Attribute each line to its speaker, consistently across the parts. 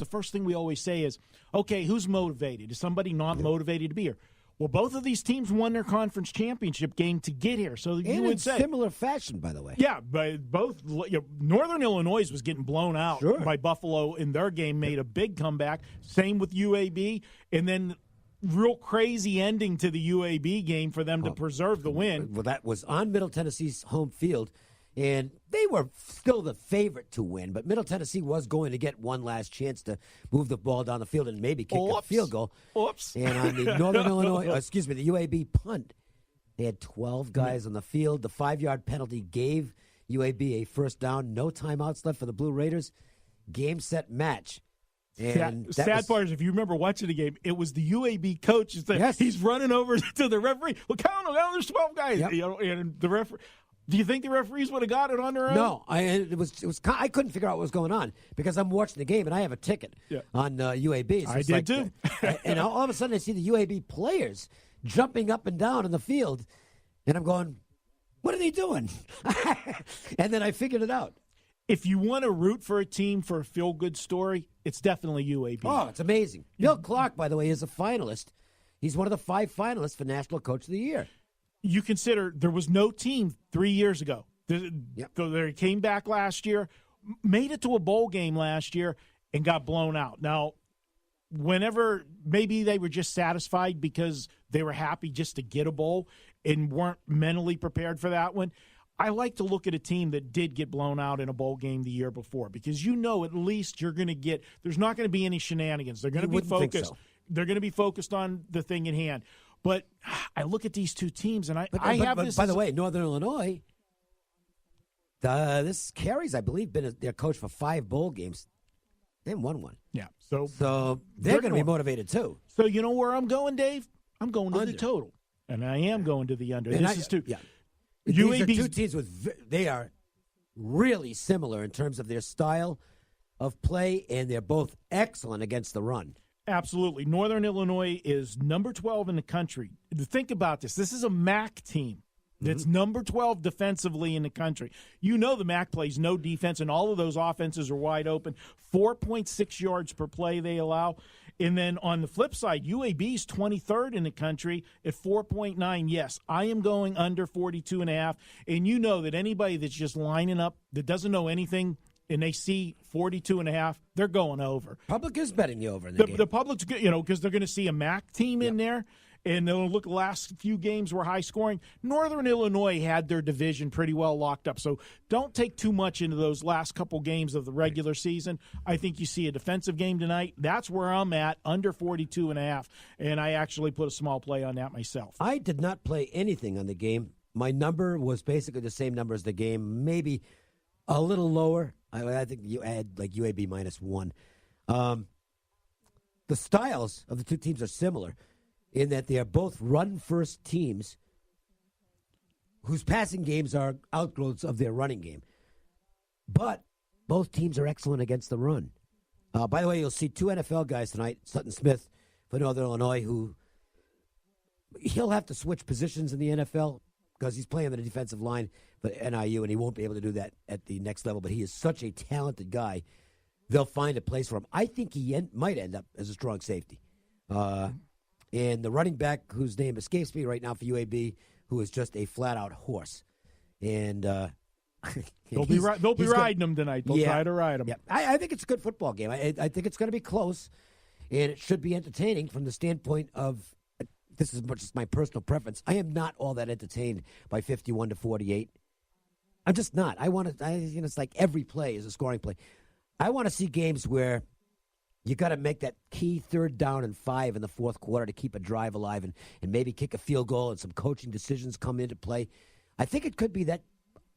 Speaker 1: the first thing we always say is, okay, who's motivated? Is somebody not motivated to be here? Well, both of these teams won their conference championship game to get here. So you would say
Speaker 2: similar fashion, by the way.
Speaker 1: Yeah, but both Northern Illinois was getting blown out by Buffalo in their game, made a big comeback. Same with UAB, and then real crazy ending to the UAB game for them to preserve the win.
Speaker 2: Well, that was on Middle Tennessee's home field, and they were still the favorite to win, but Middle Tennessee was going to get one last chance to move the ball down the field and maybe kick a field goal. And on the Northern Illinois, the UAB punt, they had 12 guys on the field. The 5-yard penalty gave UAB a first down. No timeouts left for the Blue Raiders. Game, set, match. And
Speaker 1: sad part is, if you remember watching the game, it was the UAB coach. He's running over to the referee. Well, count them. There's 12 guys.
Speaker 2: Yep.
Speaker 1: And the referee. Do you think the referees would have got it on their own?
Speaker 2: No, I couldn't figure out what was going on because I'm watching the game and I have a ticket on UAB. So
Speaker 1: I did too.
Speaker 2: And all of a sudden I see the UAB players jumping up and down in the field, and I'm going, "What are they doing?" And then I figured it out.
Speaker 1: If you want to root for a team for a feel-good story, it's definitely UAB.
Speaker 2: Oh, it's amazing. Bill Clark, by the way, is a finalist. He's one of the 5 finalists for National Coach of the Year.
Speaker 1: You consider there was no team 3 years ago. They came back last year, made it to a bowl game last year, and got blown out. Now, whenever maybe they were just satisfied because they were happy just to get a bowl and weren't mentally prepared for that one, I like to look at a team that did get blown out in a bowl game the year before because at least you're going to get – there's not going to be any shenanigans. They're going to be focused.
Speaker 2: So.
Speaker 1: They're going to be focused on the thing in hand. But I look at these two teams, and I have this.
Speaker 2: By the way, Northern Illinois, this Carey's, I believe, been their coach for 5 bowl games. They haven't won one.
Speaker 1: Yeah.
Speaker 2: So they're going to be motivated, too.
Speaker 1: So you know where I'm going, Dave? I'm going to the total. And I am going to the under. These are two
Speaker 2: teams they are really similar in terms of their style of play, and they're both excellent against the run.
Speaker 1: Absolutely. Northern Illinois is number 12 in the country. Think about this. This is a MAC team that's number 12 defensively in the country. You know the MAC plays no defense, and all of those offenses are wide open. 4.6 yards per play they allow. And then on the flip side, UAB's 23rd in the country at 4.9. Yes, I am going under 42.5. And you know that anybody that's just lining up that doesn't know anything and they see 42.5, they're going over.
Speaker 2: Public is betting the over in the game.
Speaker 1: The public's, because they're going to see a MAC team in there, and they'll look the last few games were high scoring. Northern Illinois had their division pretty well locked up, so don't take too much into those last couple games of the regular season. I think you see a defensive game tonight. That's where I'm at, under 42.5, and I actually put a small play on that myself.
Speaker 2: I did not play anything on the game. My number was basically the same number as the game, maybe a little lower. I think you had like UAB -1. The styles of the two teams are similar in that they are both run-first teams whose passing games are outgrowths of their running game. But both teams are excellent against the run. By the way, you'll see 2 NFL guys tonight, Sutton Smith for Northern Illinois, who he'll have to switch positions in the NFL because he's playing on the defensive line for NIU, and he won't be able to do that at the next level. But he is such a talented guy. They'll find a place for him. I think he might end up as a strong safety. And the running back, whose name escapes me right now for UAB, who is just a flat-out horse. And
Speaker 1: they'll be riding him tonight. They'll try to ride him.
Speaker 2: Yeah. I think it's a good football game. I think it's going to be close, and it should be entertaining from the standpoint of this is just my personal preference. I am not all that entertained by 51-48. I'm just not. It's like every play is a scoring play. I want to see games where you got to make that key 3rd down and 5 in the 4th quarter to keep a drive alive and maybe kick a field goal and some coaching decisions come into play. I think it could be that.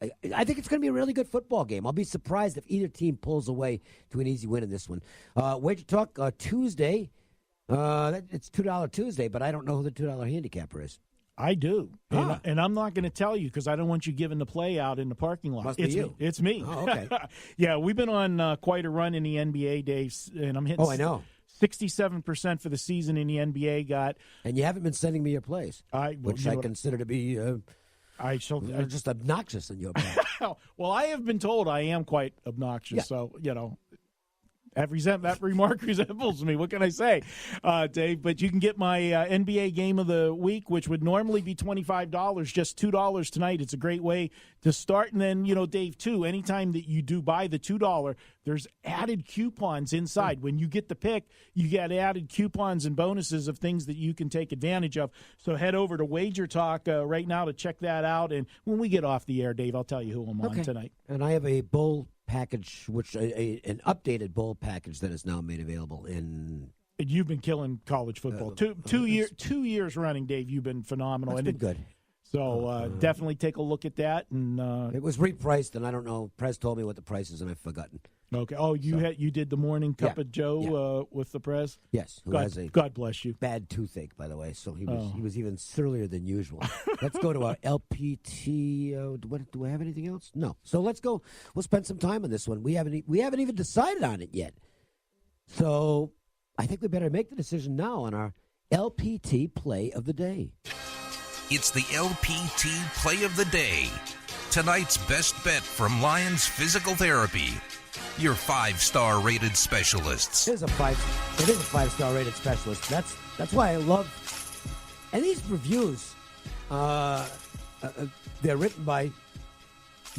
Speaker 2: I think it's going to be a really good football game. I'll be surprised if either team pulls away to an easy win in this one. Wager Talk Tuesday. It's $2 Tuesday, but I don't know who the $2 handicapper is.
Speaker 1: I do, and I'm not going to tell you because I don't want you giving the play out in the parking lot.
Speaker 2: Must be you.
Speaker 1: It's me.
Speaker 2: Oh, okay.
Speaker 1: Yeah, we've been on quite a run in the NBA, Dave, and I'm hitting.
Speaker 2: I know.
Speaker 1: 67% for the season in the NBA.
Speaker 2: And you haven't been sending me your plays, which I consider to be just obnoxious in your part.
Speaker 1: Well, I have been told I am quite obnoxious,
Speaker 2: yeah.
Speaker 1: so That remark resembles me. What can I say, Dave? But you can get my NBA Game of the Week, which would normally be $25, just $2 tonight. It's a great way to start. And then, Dave, too, anytime that you do buy the $2, there's added coupons inside. When you get the pick, you get added coupons and bonuses of things that you can take advantage of. So head over to Wager Talk right now to check that out. And when we get off the air, Dave, I'll tell you who I'm on tonight.
Speaker 2: And I have a bowl package, which an updated bowl package that is now made available in.
Speaker 1: You've been killing college football. Two years running, Dave. You've been phenomenal.
Speaker 2: It's been good.
Speaker 1: So definitely take a look at that. And
Speaker 2: it was repriced, and I don't know. Prez told me what the price is, and I've forgotten.
Speaker 1: Okay. Oh, you did the morning cup of Joe with the Prez?
Speaker 2: Yes.
Speaker 1: God bless you.
Speaker 2: Bad toothache, by the way. So he was even surlier than usual. Let's go to our LPT. Do I have anything else? No. So let's go. We'll spend some time on this one. We haven't even decided on it yet. So I think we better make the decision now on our LPT play of the day.
Speaker 3: It's the LPT play of the day. Tonight's best bet from Lions Physical Therapy. Your 5-star rated specialists.
Speaker 2: It is a 5-star rated specialist. That's why I love. And these reviews, they're written by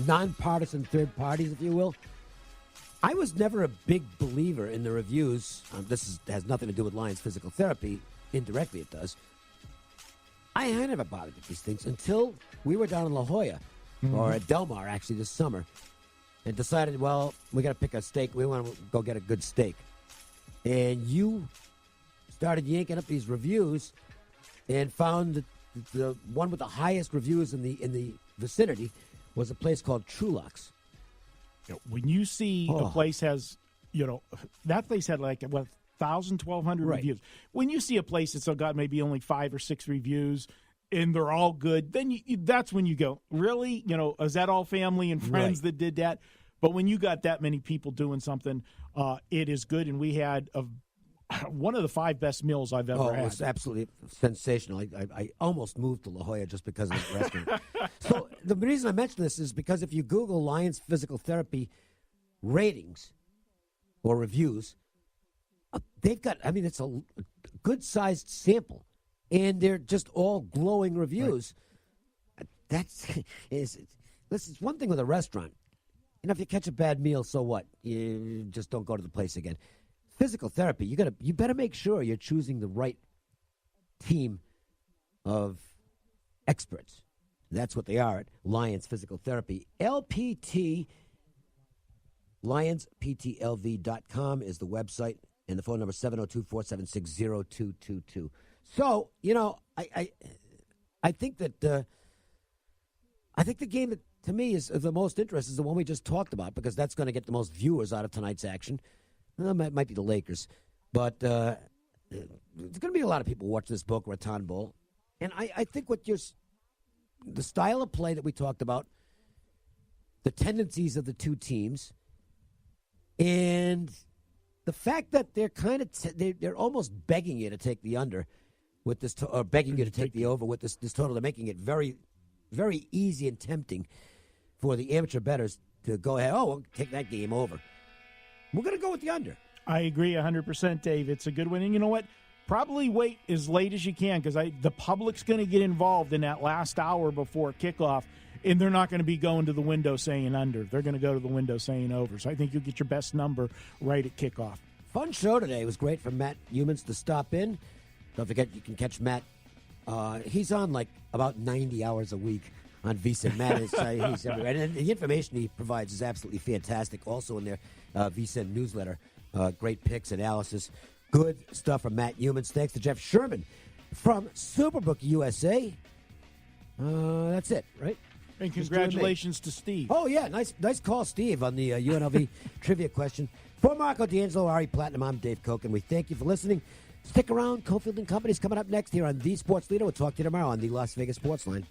Speaker 2: nonpartisan third parties, if you will. I was never a big believer in the reviews. Has nothing to do with Lions Physical Therapy. Indirectly, it does. I never bothered with these things until we were down in La Jolla, or at Del Mar, actually, this summer, and decided, well, we got to pick a steak. We want to go get a good steak. And you started yanking up these reviews and found that the one with the highest reviews in the vicinity was a place called Trulux.
Speaker 1: When you see a place has, that place had like, 1,000, 1,200 reviews. When you see a place that's got maybe only 5 or 6 reviews, and they're all good, then that's when you go, really? Is that all family and friends that did that? But when you got that many people doing something, it is good. And we had one of the 5 best meals I've ever had.
Speaker 2: It was absolutely sensational. I almost moved to La Jolla just because of that restaurant. So the reason I mention this is because if you Google Lions Physical Therapy ratings or reviews, they've got, it's a good-sized sample. And they're just all glowing reviews. Right. It's one thing with a restaurant. If you catch a bad meal, so what? You just don't go to the place again. Physical therapy, you better make sure you're choosing the right team of experts. That's what they are at Lions Physical Therapy. LPT, LionsPTLV.com is the website, and the phone number is 702-476-0222. So, I think that I think the game that to me is of the most interest is the one we just talked about, because that's going to get the most viewers out of tonight's action. It might be the Lakers, but there's going to be a lot of people watch this Boca Raton Bowl, and I think the style of play that we talked about, the tendencies of the two teams, and the fact that they're they're almost begging you to take the under with this, or begging you to take the over with this total. They're making it very, very easy and tempting for the amateur bettors to go ahead. Oh, we'll take that game over. We're going to go with the under.
Speaker 1: I agree 100%, Dave. It's a good one. And you know what? Probably wait as late as you can, because the public's going to get involved in that last hour before kickoff, and they're not going to be going to the window saying under. They're going to go to the window saying over. So I think you'll get your best number right at kickoff.
Speaker 2: Fun show today. It was great for Matt Humans to stop in. Don't forget, you can catch Matt. He's on like about 90 hours a week on VSiN. Matt is he's everywhere. And the information he provides is absolutely fantastic. Also in their VSiN newsletter, great picks, analysis. Good stuff from Matt Humans. Thanks to Jeff Sherman from Superbook USA. That's it, right?
Speaker 1: And congratulations to Steve.
Speaker 2: Oh, yeah. Nice call, Steve, on the UNLV trivia question. For Marco DAngelo, Ari Platinum, I'm Dave Cokin. We thank you for listening. Stick around. Cofield & Company's coming up next here on The Sports Leader. We'll talk to you tomorrow on the Las Vegas Sportsline.